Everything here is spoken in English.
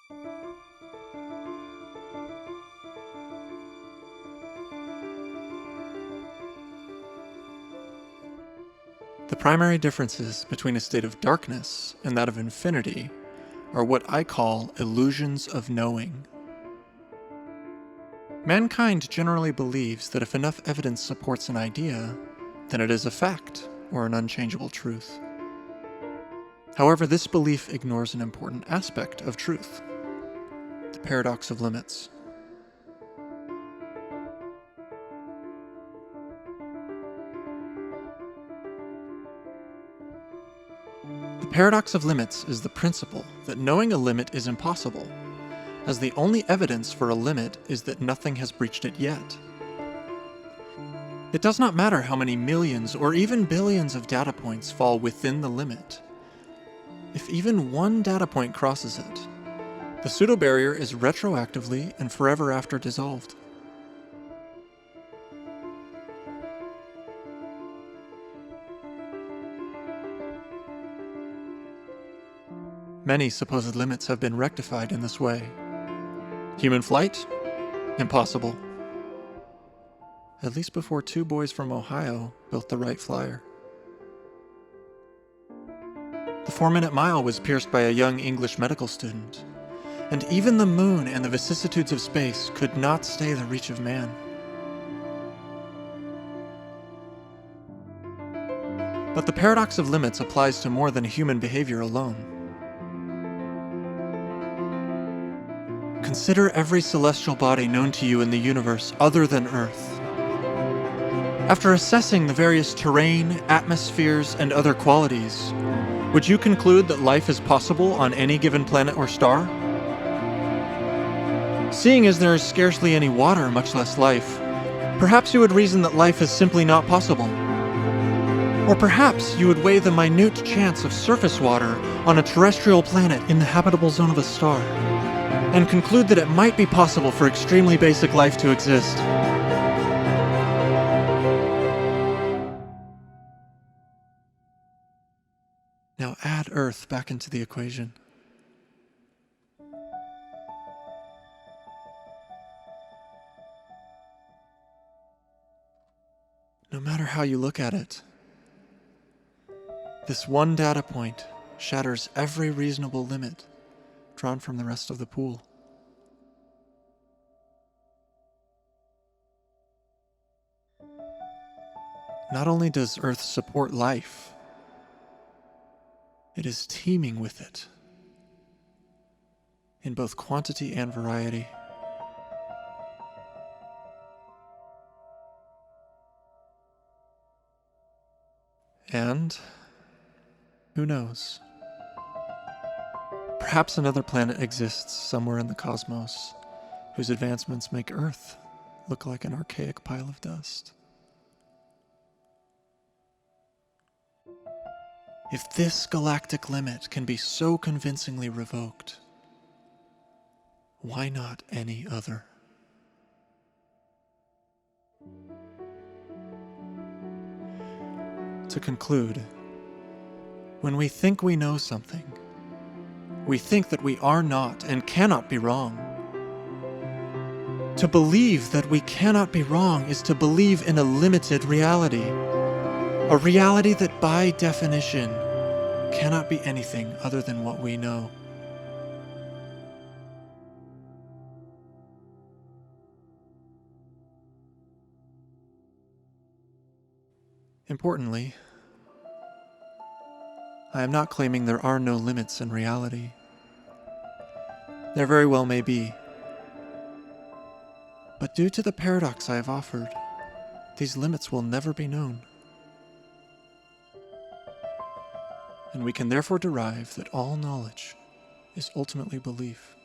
The primary differences between a state of darkness and that of infinity are what I call illusions of knowing. Mankind generally believes that if enough evidence supports an idea, then it is a fact or an unchangeable truth. However, this belief ignores an important aspect of truth: the paradox of limits. The paradox of limits is the principle that knowing a limit is impossible, as the only evidence for a limit is that nothing has breached it yet. It does not matter how many millions or even billions of data points fall within the limit. If even one data point crosses it, the pseudo-barrier is retroactively and forever after dissolved. Many supposed limits have been rectified in this way. Human flight? Impossible. At least before two boys from Ohio built the Wright Flier. The 4-minute mile was pierced by a young English medical student, and even the moon and the vicissitudes of space could not stay the reach of man. But the paradox of limits applies to more than human behavior alone. Consider every celestial body known to you in the universe other than Earth. After assessing the various terrain, atmospheres, and other qualities, would you conclude that life is possible on any given planet or star? Seeing as there is scarcely any water, much less life, perhaps you would reason that life is simply not possible. Or perhaps you would weigh the minute chance of surface water on a terrestrial planet in the habitable zone of a star, and conclude that it might be possible for extremely basic life to exist. Now add Earth back into the equation. No matter how you look at it, this one data point shatters every reasonable limit drawn from the rest of the pool. Not only does Earth support life, it is teeming with it, in both quantity and variety. And, who knows? Perhaps another planet exists somewhere in the cosmos, whose advancements make Earth look like an archaic pile of dust. If this galactic limit can be so convincingly revoked, why not any other? To conclude, when we think we know something, we think that we are not and cannot be wrong. To believe that we cannot be wrong is to believe in a limited reality, a reality that by definition cannot be anything other than what we know. Importantly, I am not claiming there are no limits in reality. There very well may be. But due to the paradox I have offered, these limits will never be known. And we can therefore derive that all knowledge is ultimately belief.